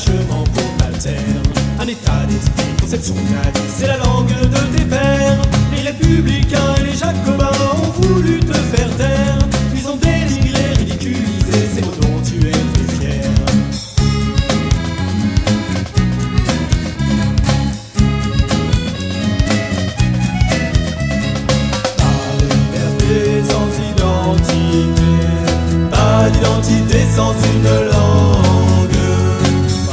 l'attachement pour ta terre. Un état d'esprit, conception de la vie, c'est la langue de tes pères. Les républicains et les jacobins ont voulu te faire taire. Ils ont dénigré, ridiculisé ces mots dont tu es plus fier. Pas de liberté sans identité, pas d'identité sans une langue.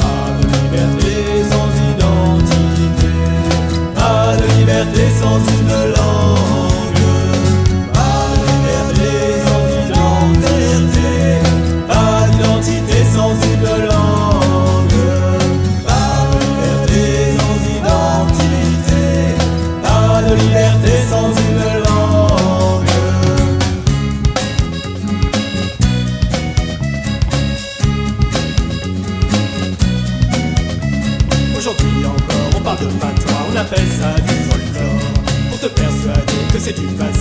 Pas de liberté sans identité, pas de liberté sans une langue. Pas de liberté sans identité, pas d'identité sans une langue. Pas de liberté sans identité, pas de liberté sans une langue. Aujourd'hui encore, on parle de patois, on appelle ça du folklore, pour te persuader que c'est du passé.